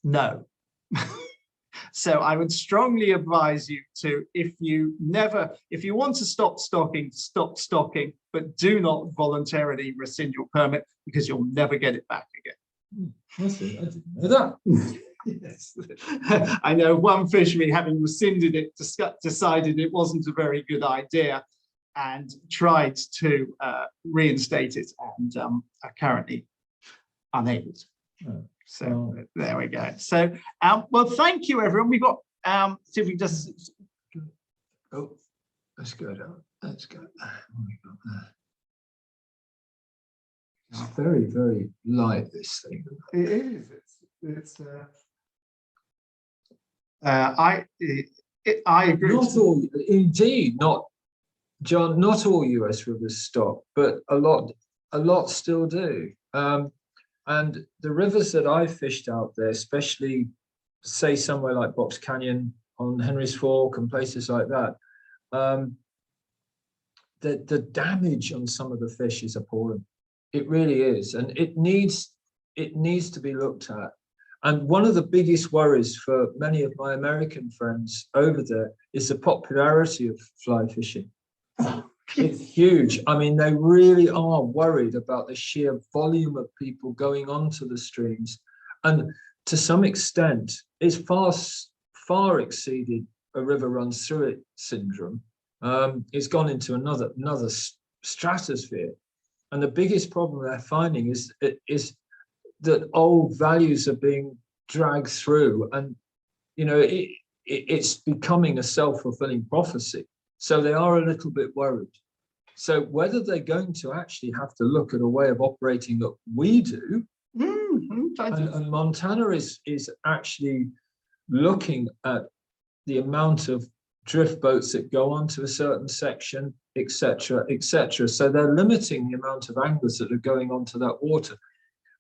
no. So I would strongly advise you to, if you want to stop stocking, but do not voluntarily rescind your permit, because you'll never get it back again. I didn't know that. Yes. I know one fishery, having rescinded it, decided it wasn't a very good idea and tried to reinstate it, and are currently unable to. Oh. So there we go. So well, thank you, everyone. We've got see if we just Let's go down. Let's go. It's very, very light, this thing. it is. It's I agree. Not all, indeed, not John. Not all US rivers stop, but a lot still do. And the rivers that I fished out there, especially, say, somewhere like Box Canyon on Henry's Fork and places like that, the damage on some of the fish is appalling. It really is, and it needs to be looked at. And one of the biggest worries for many of my American friends over there is the popularity of fly fishing. It's huge. I mean, they really are worried about the sheer volume of people going onto the streams, and to some extent, it's far exceeded a river runs through it syndrome. It's gone into another stratosphere, and the biggest problem they're finding is that old values are being dragged through, and you know it's becoming a self-fulfilling prophecy. So they are a little bit worried. So whether they're going to actually have to look at a way of operating that we do, And Montana is actually looking at the amount of drift boats that go onto a certain section, etc., etc. So they're limiting the amount of anglers that are going onto that water,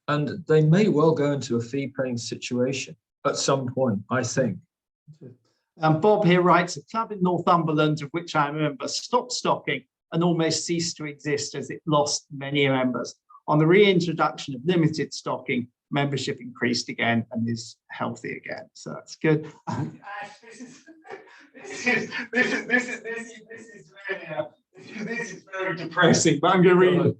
and they may well go into a fee-paying situation at some point, I think. Bob here writes, a club in Northumberland, of which I remember, stopped stocking and almost ceased to exist as it lost many members. On the reintroduction of limited stocking, membership increased again and is healthy again. So that's good. This is very depressing, but I'm going to read it.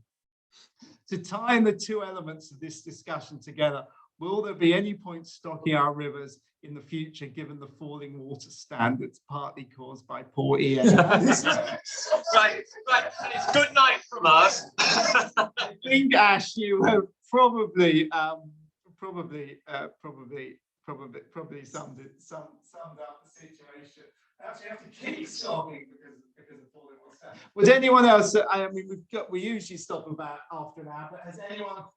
To tie in the two elements of this discussion together, will there be any point stocking our rivers in the future, given the falling water standards, partly caused by poor EA? Right. And it's good night from us. I think, Ash, you have probably summed up the situation. Perhaps you have to keep stocking because of falling water standards. Would anyone else? I mean, we usually stop about after an hour. But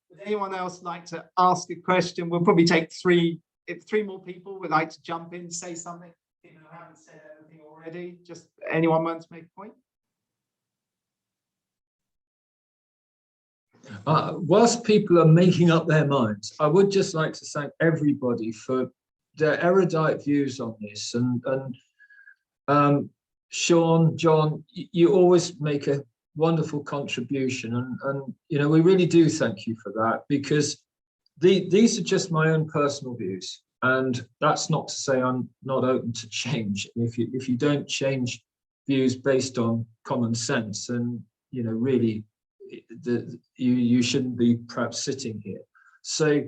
would anyone else like to ask a question? We'll probably take three. If three more people would like to jump in, say something, people who haven't said anything already. Just anyone wants to make a point? Whilst people are making up their minds, I would just like to thank everybody for their erudite views on this. And Sean, John, you always make a wonderful contribution. And you know, we really do thank you for that, because these are just my own personal views. And that's not to say I'm not open to change. If you don't change views based on common sense, then, you know, really, you shouldn't be perhaps sitting here. So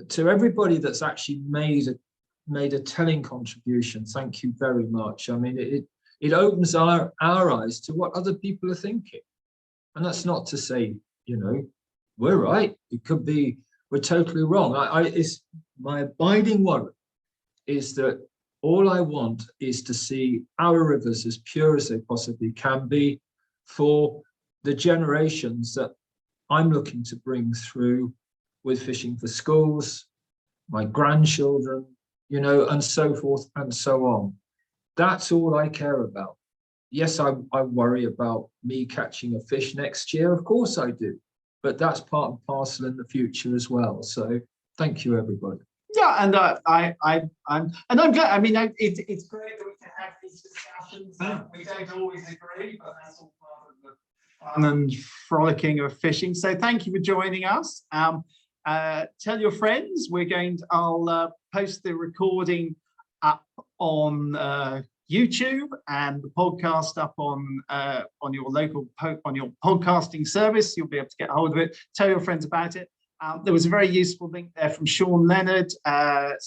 to everybody that's actually made a telling contribution, thank you very much. I mean, it opens our eyes to what other people are thinking. And that's not to say, you know, we're right. It could be we're totally wrong. It's my abiding worry is that all I want is to see our rivers as pure as they possibly can be for the generations that I'm looking to bring through with fishing for schools, my grandchildren, you know, and so forth and so on. That's all I care about. Yes, I worry about me catching a fish next year. Of course I do, but that's part and parcel in the future as well. So thank you, everybody. Yeah, and I'm glad. I mean, it's great that we can have these discussions. We don't always agree, but that's all part of the fun and frolicking of fishing. So thank you for joining us. Tell your friends. I'll post the recording up on YouTube and the podcast up on your local on your podcasting service. You'll be able to get hold of it. Tell your friends about it. There was a very useful link there from Sean Leonard from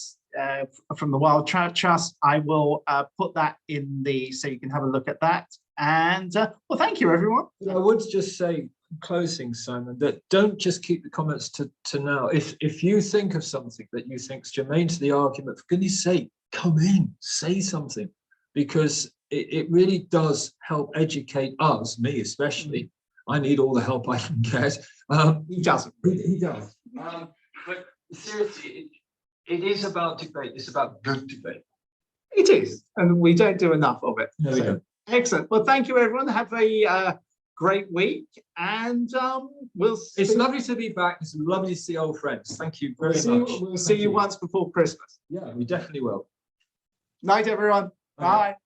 the Wild Trout Trust. I will put that in so you can have a look at that. And well, thank you, everyone. I would just say, closing, Simon, that don't just keep the comments to now. If you think of something that you think is germane to the argument, for goodness sake, come in, say something, because it really does help educate us, me especially. I need all the help I can get. He doesn't. He does. But seriously, it is about debate. It's about good debate. It is, and we don't do enough of it. No, we don't. Excellent. Well, thank you, everyone. Have a great week, and we'll see. It's lovely to be back. It's lovely to see old friends. Thank you very much. We'll see you once before Christmas. Yeah, we definitely will. Night, everyone. Bye.